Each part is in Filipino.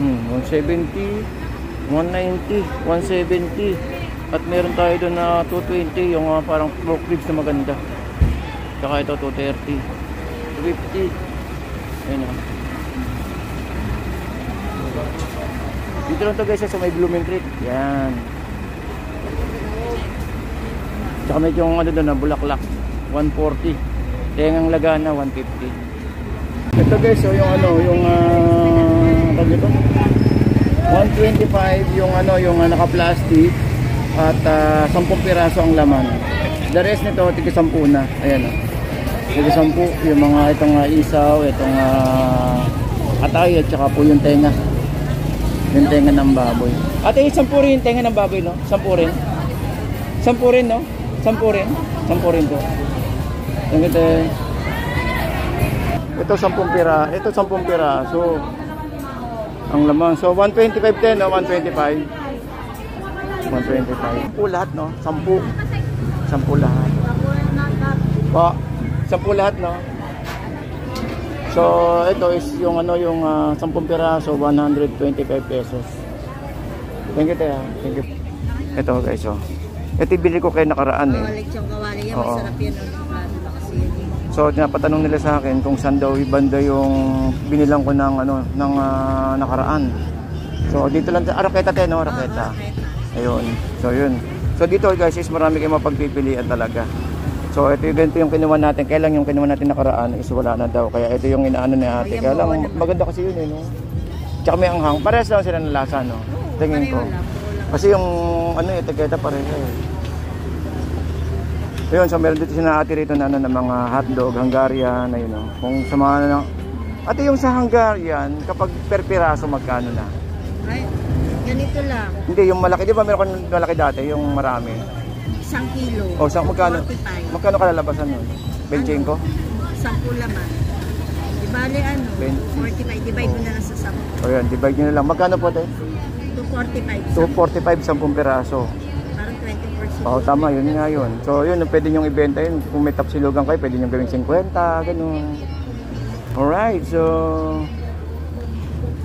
170, 190, 170. At meron tayo doon na 220, yung parang pork ribs na maganda. Tsaka ito 230, 250. Ayan o. Dito lang to guys sa may Blooming Creek. Yan. Tsaka medyo yung ano doon na Bulaklak, 140. Tengang Lagana, 150. Ito guys, so yung ano, yung tawag ito, 125 yung ano, yung naka-plastic at 10 piraso ang laman. The rest nito tig 10 na. Ayan oh. Tig 10 yung mga itong isaw, itong atay at saka po yung tenga. Yung tenga ng baboy. Ate, 10 rin yung tenga ng baboy, no? 10 rin. 10 rin, no? 10 rin. 10 rin to. Ito 10 pira, ito 10 piraso. Ang laman. So 125 din, no? 125. 125. 10 lahat, no? 10. 10 lahat. Pa, 10 lahat, no? So ito is yung ano, yung 10 piraso, 125 pesos. Thank you, Tea. Thank you. Ito guys, oh. Ito ibili ko kayo nakaraan eh. Lechong kawali yan, masarap yan. So napatanong nila sa akin kung saan daw ibanda yung binilang ko ng ano, ng nakaraan. So dito lang sa Arqueta, no? Arqueta. Ayun. So yun. So dito guys is marami kayong mapagpipilian talaga. So ito yung kinuha natin. Kaya lang yung kinuha natin nakaraan is wala na daw. Kaya ito yung inaano ni ate. Kaya lang maganda kasi yun eh, no? Tsaka may anghang. Parehas lang sila ng lasa, no? Tingin ko. Kasi yung ano eh, Arqueta pareho eh. Ayun, so meron dito sina ate rito na ano, ng mga hotdog, Hungarian, ayun o. Kung sa mga ano, ate yung sa Hungarian, kapag per piraso magkano na? Ay, ganito lang. Hindi, yung malaki, di ba meron kang malaki dati, yung marami? 1 kilo. O, magkano? 45. Magkano kalalabasan nun? 25 ko? 10 laman. Di bale ano? 45, divide mo na lang sa 10. O yun, divide nyo na lang. Magkano po tayo? 245. 245, 10 piraso. Parang 20%. Oo, tama, yun nga yun. So yun, pwede nyong ibenta yun. Kung may tapsilugan kayo, pwede nyong gawing 50, ganun. Alright, so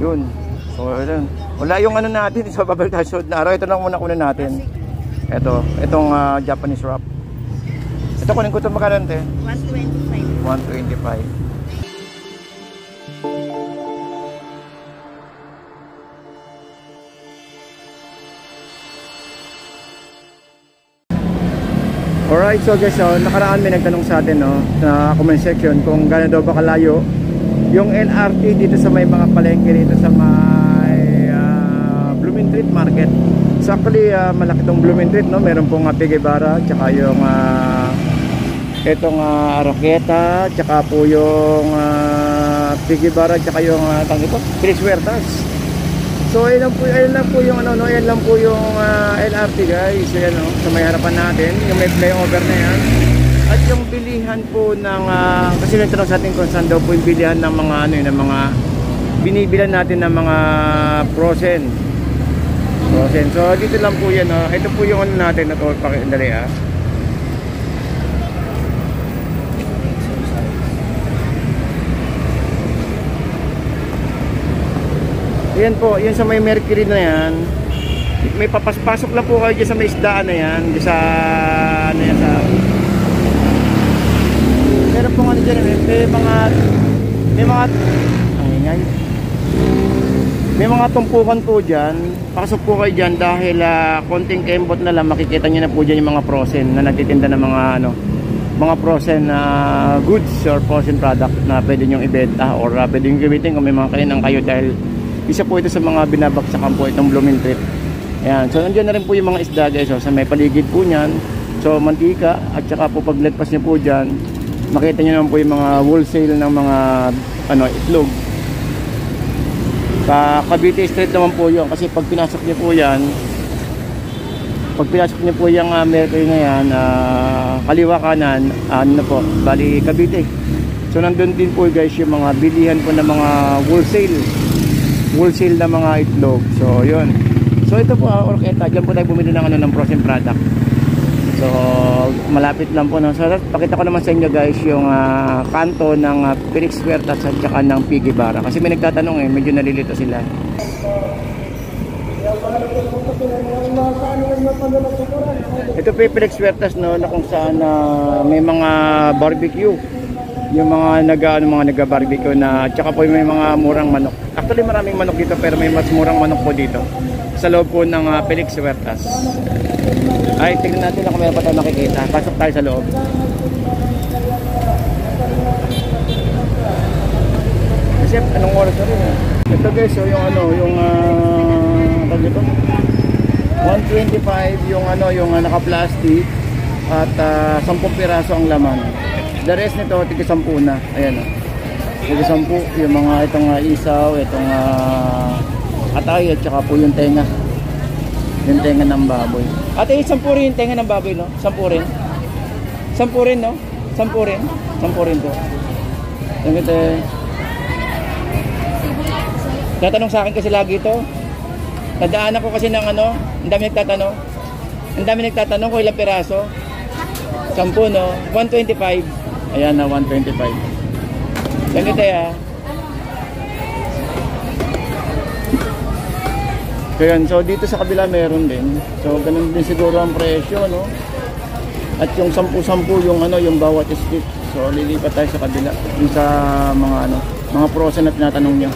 yun. So yun. Wala yung ano natin, so babalik tayo sa araw. Ito lang muna kunin natin. Itong Japanese wrap. Ito kunin ko ito magkano, te? 125. 125. Alright, so guys, nakaraan may nagtanong sa atin, no, sa comment section kung gaano daw ba kalayo yung LRT dito sa may mga palengke dito sa may Blooming Treat Market. So actually, malaki tong Blooming Treat, no? Meron pong Pigibara, tsaka yung itong Arqueta, tsaka po yung Pigibara, tsaka yung Felix Huertas. So ayan lang po yung ano, no, ayan lang po yung LRT guys. Ayan, no, sa may harapan natin, yung may flyover na yan. At yung bilihan po ng kasi nagtanong sa atin kung saan daw po yung bilihan ng mga ano, ng mga binibilan natin ng mga frozen. So dito lang po yan, no. Ito po yung ano natin na to, pakindali ah. Yan po, yan sa may Mercury na yan. May papaspasok lang po kayo dyan sa may isdaan na yan. Dyan sa ano yan sa meron po ano dyan, may mga tumpukan po dyan. Pasok po kayo dyan dahil konting kembot na lang makikita nyo na po dyan yung mga frozen na nagtitinda ng mga ano, mga frozen goods or frozen product na pwede nyo ibenta or pwede nyo gamitin kung may mga kainang kayo dahil isa po ito sa mga binabagsakan po itong Blooming Treat. Ayan. So nandiyan na rin po yung mga isda guys, sa may paligid po niyan. So mantika at saka po paglagpas niyo po diyan, makita niyo naman po yung mga wholesale ng mga ano, itlog. Sa Cavite Street naman po 'yon kasi pag pinasok niyo po 'yan, pag pinasok niyo po yung Mercury na yan, kaliwa kanan, ano na po, bali Cavite. So nandun din po guys yung mga bilihan po ng mga wholesale na mga itlog. So yun. So ito po Arqueta, dyan po tayo bumili ng ano, ng frozen product. So malapit lang po, no? So pakita ko naman sa inyo guys yung kanto ng Felix Huertas at saka ng Pigibara kasi may nagtatanong medyo nalilito sila. Ito po yung Felix Huertas, no, na kung saan may mga barbecue. Yung mga naga-barbecue na, tsaka po may mga murang manok. Actually maraming manok dito pero may mas murang manok po dito. Sa loob po ng Felix Huertas. Ay, tignan natin kung meron pa tayo makikita. Pasok tayo sa loob. Kasi anong oras na rin Ito guys, so yung tawag ito? 125 yung naka-plastic at 10 piraso ang laman. The rest nito tig 10 na. Ayan tig 10 yung mga itong isaw, itong atay at saka po yung tenga. Yung tenga ng baboy. Ate, 10 rin yung tenga ng baboy, no? 10 rin. 10 rin, no? 10 rin. 10 rin po. Yung ito tatanong sa akin kasi lagi ito. Nadaanan ko kasi ng ang dami nagtatanong. Ang dami nagtatanong kung ilang piraso. 10, no? 125. Ayan na, 125. Ganito So yan, so dito sa kabila meron din. So ganun din siguro ang presyo, no? At yung 10-10 yung bawat stick. So lilipat tayo sa kabila. Yung sa mga prosen na tinatanong niyo.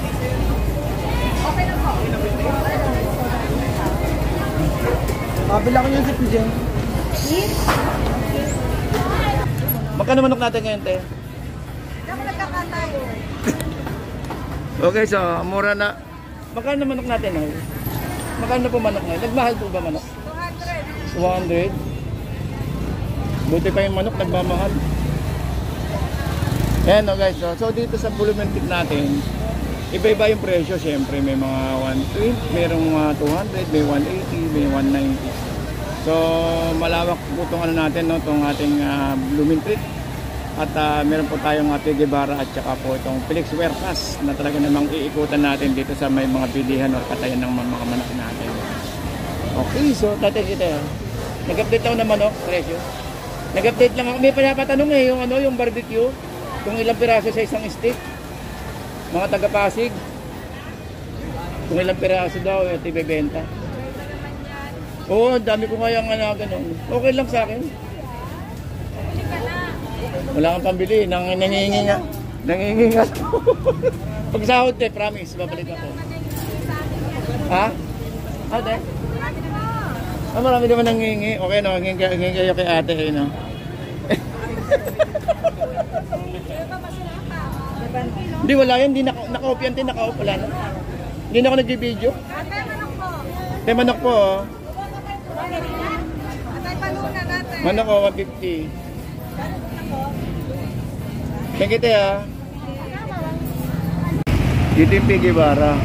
Kabila ko yung zip dyan. Magkano manok natin ngayon, te? Ako nagkakatayo. Okay, so mura na. Magkano manok natin, ay? Magkano po manok ngayon? Nagmahal po ba manok? 200. 200? Buti pa yung manok, nagmamahal. Ayan, no, guys. So dito sa Bulumentik natin, iba-iba yung presyo. Siyempre, may mga 120, mayroong 200, may 180, may 190. So, malawak po itong natin, no, itong ating Blumentritt. At meron po tayong Ate Guevara at saka po itong Felix Huertas na talaga namang iikutan natin dito sa may mga bilihan o katayan ng mga manok natin. Okay, so tatay kita. Nag-update ako ng manok, presyo. Nag-update lang ako. May panapatanong yung barbecue. Kung ilang piraso sa isang stick. Mga taga-Pasig. Kung ilang piraso daw, ito ibebenta. Oo, dami ko kaya ganun. Okay lang sa akin. Wala kang pambili, nangingi nga. Pag sahod promise, babalik ako. Ha? Ate? Marami naman nangingi. Okay, no, hingi kayo kay ate, no? Hindi, wala yan. Hindi naka-off yan. Naka-off, wala na. Hindi na ako nag-video. Ate, manok po. Ate, manok po, Atay paluna natin. Manok ko, 150. Thank you, Dito yung Pigibara.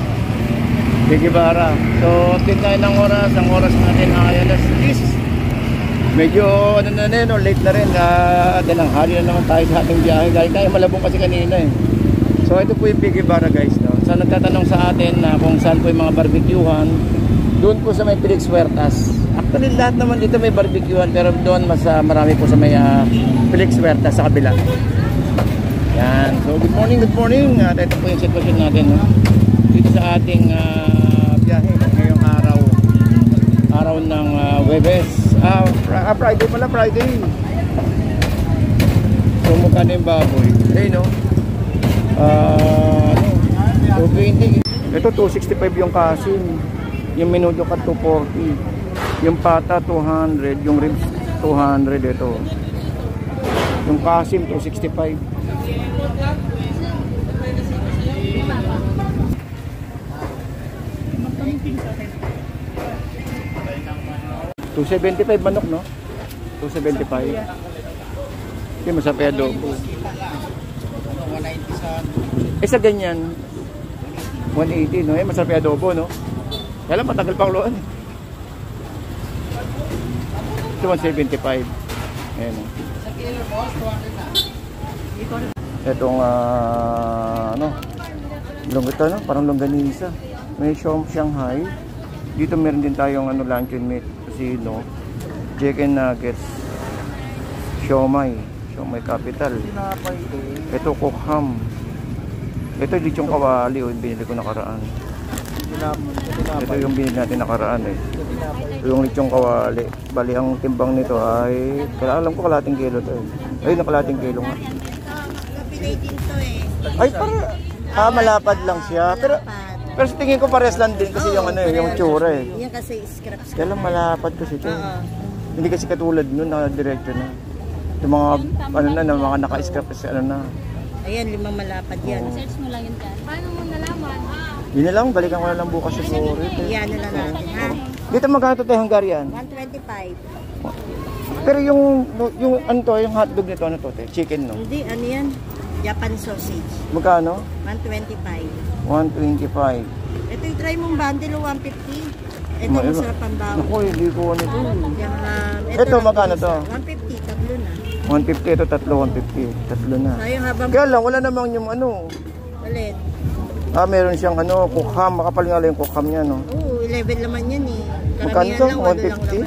So, update tayo ng oras. Ang oras natin ay alas 10. Medyo, late na rin. Dalang hali na naman tayo sa ating biyahe. Galing tayo Malabong kasi kanina So, ito po yung Pigibara, guys. No? So, nagtatanong sa atin na kung saan po yung mga barbecuehan. Doon po sa may Felix Huertas. Actually, lahat naman dito may barbecuehan. Pero doon, mas marami po sa may Felix Huertas sa kabila. Yan. So, good morning. Ito po yung sitwasyon natin. No? Dito sa ating biyahe ngayong araw ng Huwebes. Friday pala, Friday. So, mukha na yung baboy. Okay, no? 220. Ito, 265 yung kasim. Yung menudo ka, 240. Yung pata, 200. Yung ribs, 200. Ito. Yung kasim, 265. 275 manok, no? 275. Hindi masapay adobo. Sa ganyan 180, no? Masapay adobo, no? Kaya lang matagal pang loan. Ito 175. Ayan, no? Itong longganisa, no? Parang longganisa. May Shanghai. Dito meron din tayong luncheon meat, sino, chicken nuggets, siomai capital. Ito cook ham. Ito lechong kawali, binili ko nakaraan. Ito yung binili natin nakaraan eh. Yung lechong kawali. Bali ang timbang nito ay, alam ko kalating kilo to eh. Ayun, kalating kilo nga. Kapilay din to eh. Ay, malapad lang siya. Pero sa tingin ko pares lang din kasi yung ano eh, yung tsura eh. Yan kasi scraps. Kaya lang malapad kasi ito. Hindi kasi katulad nun na diretso na. Yung mga, ano na, mga naka-scrap kasi ano na. Ayan, 5 malapad yan. Search mo lang yun dyan. Paano mo nalaman? Yun na lang, balikan ko na lang bukas siguro. Yan na lang natin, ha? Dito magkano ito tayo Hungarian? 125. Pero yung ano to, yung hotdog nito, ano to, te? Chicken, no? Hindi, ano yan? Japan sausage. Magkano? 125. 125. Ito yung try mong bundle, 150. Ito, masarap ang bawo. Ako, hindi ko ano to. Ito, magkano to? 150, tatlo na. 150, ito tatlo, 150. Tatlo na. Sayang habang... Kaya lang, wala namang yung ano. Ulit. Meron siyang ano, kukham. Makapal nga lang yung kukham niya, no? Oo, 11 laman yan eh. Magkano to? Lang, 150?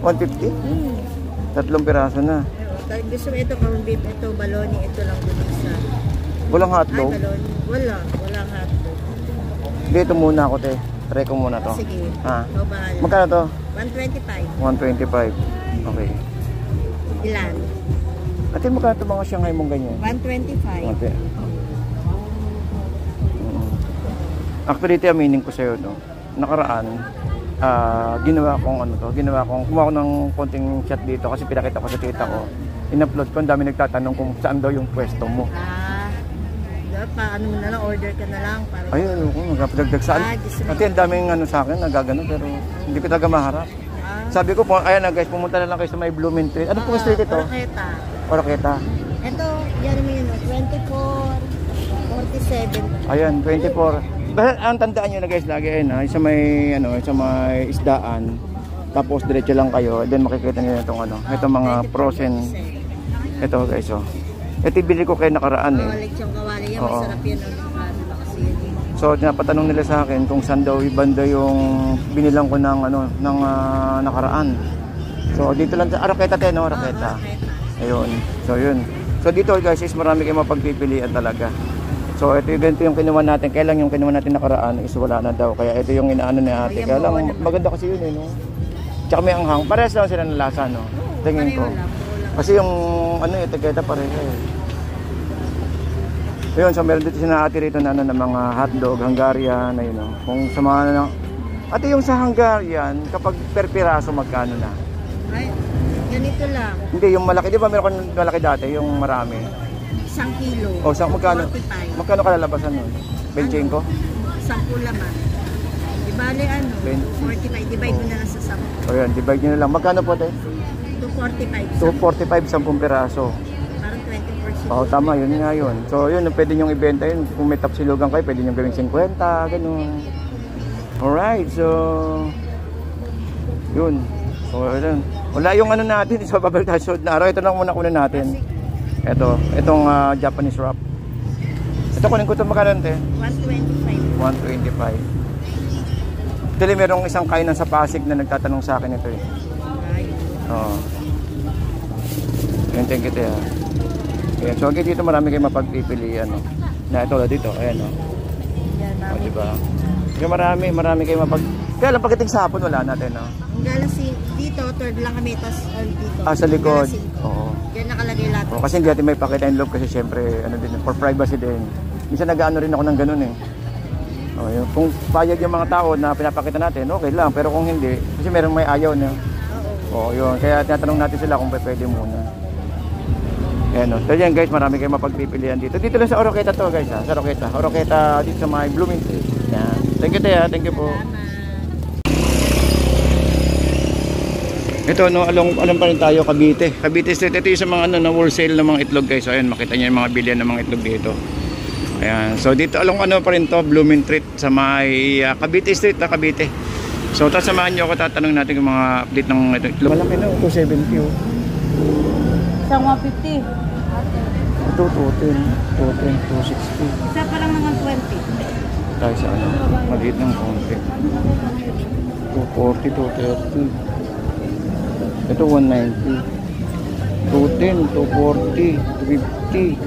150? Tatlong piraso na. Gusto mo ito, corned beef, ito, baloney, ito lang dun isa. Walang Ay, hotdog? baloney. Walang hotdog. Dito muna ako, te. Try ko muna to. Sige. Ha? Ikaw bahala. Magkano to? 125. 125. Okay. Ilan? Ate, magkano to mga Shanghai mong ganyan? 125. Okay. Actually, ito aminin ko sa'yo, no? Nakaraan, ginawa kong kumuha ko ng konting chat dito kasi pinakita ko sa tita ko. In-upload ko, ang dami nagtatanong kung saan daw yung pwesto mo. Paano mo na lang, order ka na lang. Para Ayun, ako, magpapagdag saan. Ate, ang daming ano sa akin, nagagano, pero hindi ko talaga maharap. Sabi ko, ayan na guys, pumunta na lang kayo sa may Blooming Street. Ano pong street ito? Oroqueta. Oroqueta. Ito, yan mo yun, 24, 47. Ayan, 24. Basta ang tandaan nyo na guys lagi ayun, sa may sa may isdaan. Tapos diretso lang kayo, then makikita niyo itong itong mga frozen. Ito guys, oh. Ito bili ko kay nakaraan eh. Lechong kawali yan, masarap yan. Kasi yun. So napatanong nila sa akin kung saan daw ibanda yung binilang ko ng nakaraan. So dito lang sa Oroqueta no, Oroqueta. Ayun. So yun. So dito guys is marami kayong mapagpipilian talaga. So ito yung ganito yung kinuha natin. Kaya lang yung kinuha natin nakaraan is wala na daw. Kaya ito yung inaano ni ate. Kaya lang maganda kasi yun eh, no? Tsaka may anghang. Parehas lang sila ng lasa, no? Tingin ko. Kasi yung etiketa pareho eh. Ayun, so meron dito sina ate rito na ng mga hotdog, Hungarian, ayun, no? Kung sa mga ate yung sa Hungarian, kapag per piraso magkano na? Ay, ganito lang. Hindi, yung malaki. Di ba meron kang malaki dati, yung marami? 1 kilo. O, magkano? 45. Magkano kalalabasan nun? 25 ko? 10 laman. Di bale 45. Divide mo na lang sa 10. O yan, divide nyo na lang. Magkano po tayo? 245. 245, 10 piraso. Parang 20%. Oo, tama, yun nga yun. So yun, pwede nyo ibenta yun. Kung may tapsilugan kayo, pwede nyo gawing 50, ganun. Alright, so yun. So yun. Wala yung natin, so babalik tayo sa na araw. Ito lang muna kunin natin. Itong Japanese wrap. Ito kunin ko ito magkano te? 125. 125. Dili merong isang kainan sa Pasig na nagtatanong sa akin ito eh. Oo. Yan, thank you te. Ayan, so hanggang dito marami kayong mapagpipilian. No? Na ito dito, ayan o. Yan, O, diba? Kaya marami kayong Kaya lang pagdating sa hapon wala natin, no? Ang Galaxy, dito, third lang kami, tapos dito. Sa likod. Galaxy. Oo. Diyan nakalagay lahat. O, kasi hindi natin may pakita yung loob kasi syempre, din, for privacy din. Minsan nag-ano rin ako ng ganun eh. O, yun. Kung payag yung mga tao na pinapakita natin, okay lang. Pero kung hindi, kasi meron may ayaw na. Oo, yun. Kaya tinatanong natin sila kung pwede muna. Ayan o. So yan guys, marami kayong mapagpipilian dito. Dito lang sa Oroqueta to guys ha. Sa Oroqueta. Oroqueta dito sa may Blooming Street. Yan. Thank you Tea. Thank you po. Ito no, alam pa rin tayo Cavite. Cavite Street. Ito yung sa mga na wholesale ng mga itlog guys. So ayan, makita niyo yung mga bilihan ng mga itlog dito. Ayan. So dito pa rin to, Blooming Street sa may Cavite Street na Cavite. So samahan niyo ako, tatanungin natin yung mga update ng itlog. Malaki na, 270 oh. Isang 150. Ito, 210, 260. Isa pa lang naman 20. Tayo sa maliit ng konti. 240, 230. Ito, 190. 210, 240, 250.